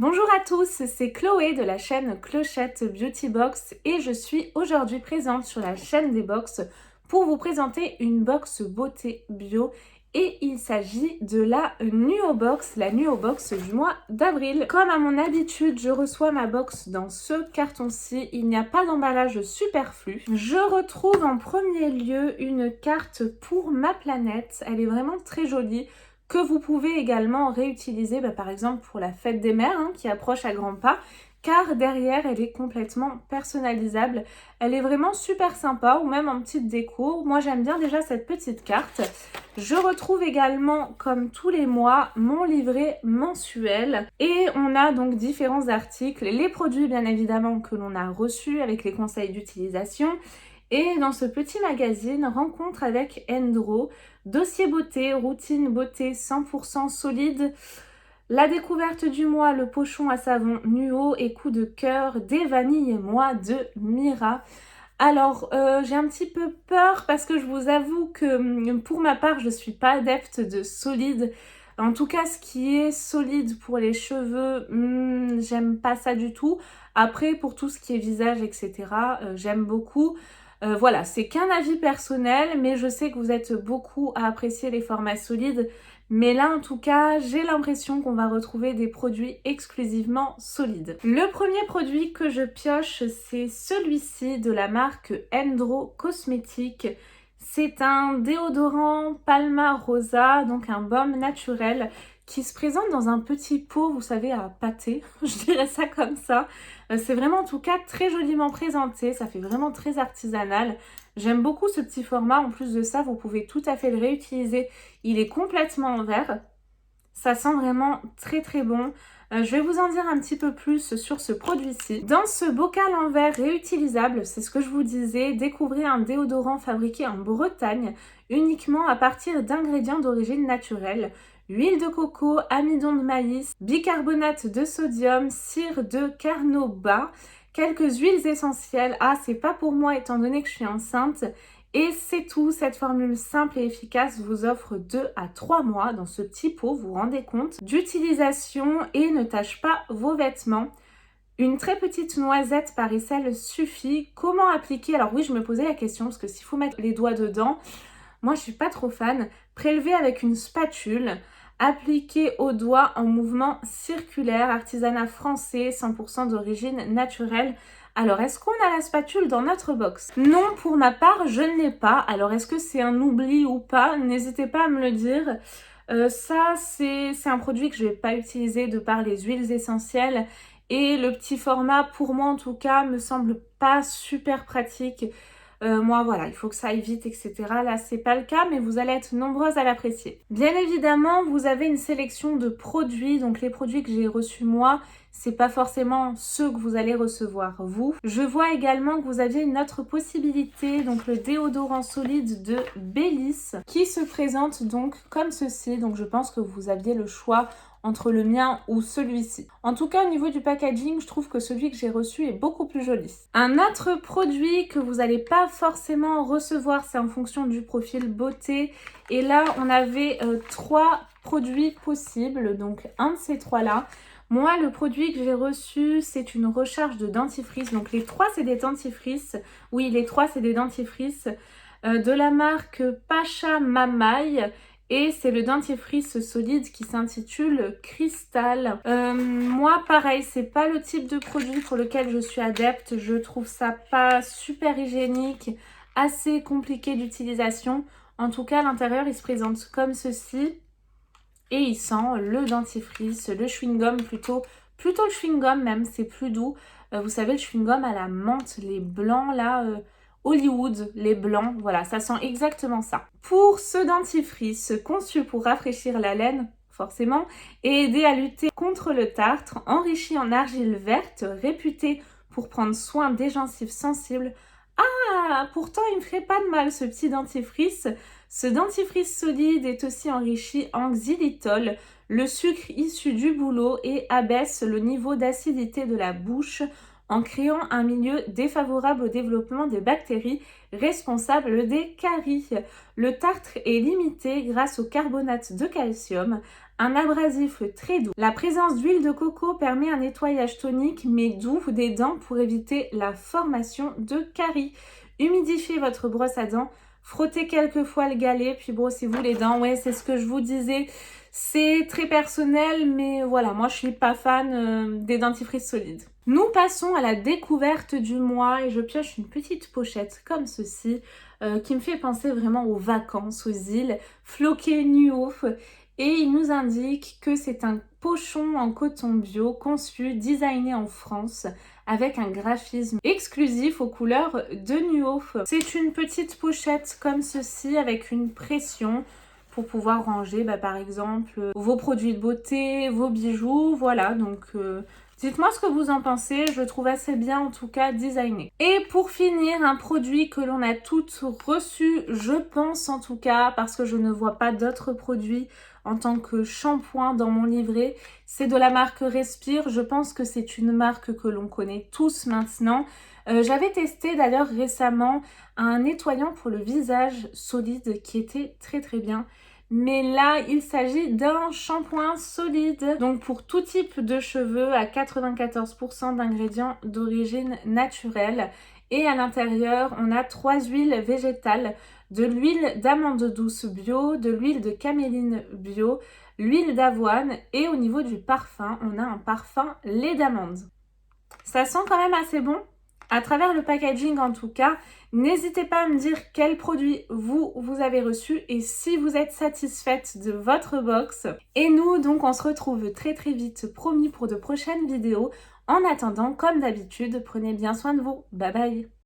Bonjour à tous, c'est Chloé de la chaîne Clochette Beauty Box et je suis aujourd'hui présente sur la chaîne des box pour vous présenter une box beauté bio et il s'agit de la Nuo Box, la Nuo Box du mois d'avril. Comme à mon habitude, je reçois ma box dans ce carton-ci, il n'y a pas d'emballage superflu. Je retrouve en premier lieu une carte pour ma planète, elle est vraiment très jolie, que vous pouvez également réutiliser par exemple pour la fête des mères qui approche à grands pas, car derrière elle est complètement personnalisable. Elle est vraiment super sympa, ou même en petite déco. Moi j'aime bien déjà cette petite carte. Je retrouve également, comme tous les mois, mon livret mensuel et on a donc différents articles, les produits bien évidemment que l'on a reçus avec les conseils d'utilisation. Et dans ce petit magazine, rencontre avec Endro, dossier beauté, routine beauté 100% solide, la découverte du mois, le pochon à savon Nuo et coup de cœur des vanilles et moi de Mira. Alors, j'ai un petit peu peur parce que je vous avoue que pour ma part, je suis pas adepte de solide. En tout cas, ce qui est solide pour les cheveux, j'aime pas ça du tout. Après, pour tout ce qui est visage, etc., j'aime beaucoup. Voilà, c'est qu'un avis personnel, mais je sais que vous êtes beaucoup à apprécier les formats solides. Mais là, en tout cas, j'ai l'impression qu'on va retrouver des produits exclusivement solides. Le premier produit que je pioche, c'est celui-ci de la marque Endro Cosmétiques. C'est un déodorant Palma Rosa, donc un baume naturel qui se présente dans un petit pot, vous savez, à pâté, je dirais ça comme ça. C'est vraiment en tout cas très joliment présenté, ça fait vraiment très artisanal. J'aime beaucoup ce petit format, en plus de ça, vous pouvez tout à fait le réutiliser. Il est complètement en verre, ça sent vraiment très très bon. Je vais vous en dire un petit peu plus sur ce produit-ci. Dans ce bocal en verre réutilisable, c'est ce que je vous disais, découvrez un déodorant fabriqué en Bretagne uniquement à partir d'ingrédients d'origine naturelle. Huile de coco, amidon de maïs, bicarbonate de sodium, cire de carnauba, quelques huiles essentielles. Ah, c'est pas pour moi étant donné que je suis enceinte. Et c'est tout, cette formule simple et efficace vous offre 2 à 3 mois dans ce petit pot, vous vous rendez compte, d'utilisation et ne tâche pas vos vêtements. Une très petite noisette par aisselle suffit. Comment appliquer? Alors oui, je me posais la question parce que s'il faut mettre les doigts dedans, moi je suis pas trop fan. Prélever avec une spatule, appliquer aux doigts en mouvement circulaire, artisanat français, 100% d'origine naturelle. Alors, est-ce qu'on a la spatule dans notre box? Non, pour ma part, je ne l'ai pas. Alors, est-ce que c'est un oubli ou pas? N'hésitez pas à me le dire. Ça, c'est un produit que je ne vais pas utiliser de par les huiles essentielles. Et le petit format, pour moi en tout cas, me semble pas super pratique. Moi, voilà, il faut que ça aille vite, etc. Là, c'est pas le cas, mais vous allez être nombreuses à l'apprécier. Bien évidemment, vous avez une sélection de produits. Donc, les produits que j'ai reçus moi, c'est pas forcément ceux que vous allez recevoir vous. Je vois également que vous aviez une autre possibilité, donc le déodorant solide de Bellis, qui se présente donc comme ceci. Donc, je pense que vous aviez le choix entre le mien ou celui-ci. En tout cas, au niveau du packaging, je trouve que celui que j'ai reçu est beaucoup plus joli. Un autre produit que vous n'allez pas forcément recevoir, c'est en fonction du profil beauté. Et là, on avait 3 produits possibles, donc un de ces 3-là. Moi, le produit que j'ai reçu, c'est une recharge de dentifrice. Donc les 3, c'est des dentifrices. Oui, les 3, c'est des dentifrices de la marque Pacha Mamaï. Et c'est le dentifrice solide qui s'intitule Cristal. Moi, pareil, c'est pas le type de produit pour lequel je suis adepte. Je trouve ça pas super hygiénique, assez compliqué d'utilisation. En tout cas, à l'intérieur, il se présente comme ceci. Et il sent le dentifrice, le chewing-gum plutôt le chewing-gum même, c'est plus doux. Vous savez, le chewing-gum à la menthe, les blancs là... Hollywood, les blancs, voilà, ça sent exactement ça. Pour ce dentifrice conçu pour rafraîchir la laine, forcément, et aider à lutter contre le tartre, enrichi en argile verte, réputé pour prendre soin des gencives sensibles. Ah, pourtant il me ferait pas de mal ce petit dentifrice. Ce dentifrice solide est aussi enrichi en xylitol, le sucre issu du bouleau, et abaisse le niveau d'acidité de la bouche en créant un milieu défavorable au développement des bactéries responsables des caries. Le tartre est limité grâce au carbonate de calcium, un abrasif très doux. La présence d'huile de coco permet un nettoyage tonique mais doux des dents pour éviter la formation de caries. Humidifiez votre brosse à dents, frottez quelques fois le galet, puis brossez-vous les dents. Ouais, c'est ce que je vous disais. C'est très personnel, mais voilà, moi je suis pas fan des dentifrices solides. Nous passons à la découverte du mois et je pioche une petite pochette comme ceci qui me fait penser vraiment aux vacances, aux îles, Floqué Nuo. Et il nous indique que c'est un pochon en coton bio conçu, designé en France avec un graphisme exclusif aux couleurs de Nuo. C'est une petite pochette comme ceci avec une pression pour pouvoir ranger par exemple vos produits de beauté, vos bijoux, voilà, donc dites-moi ce que vous en pensez, je trouve assez bien en tout cas designé. Et pour finir, un produit que l'on a toutes reçu, je pense en tout cas, parce que je ne vois pas d'autres produits en tant que shampoing dans mon livret, c'est de la marque Respire, je pense que c'est une marque que l'on connaît tous maintenant. J'avais testé d'ailleurs récemment un nettoyant pour le visage solide qui était très très bien. Mais là, il s'agit d'un shampoing solide. Donc pour tout type de cheveux à 94% d'ingrédients d'origine naturelle. Et à l'intérieur, on a 3 huiles végétales. De l'huile d'amande douce bio, de l'huile de caméline bio, l'huile d'avoine et au niveau du parfum, on a un parfum lait d'amande. Ça sent quand même assez bon. À travers le packaging en tout cas, n'hésitez pas à me dire quel produit vous avez reçu et si vous êtes satisfaite de votre box. Et nous donc on se retrouve très très vite, promis, pour de prochaines vidéos. En attendant, comme d'habitude, prenez bien soin de vous. Bye bye.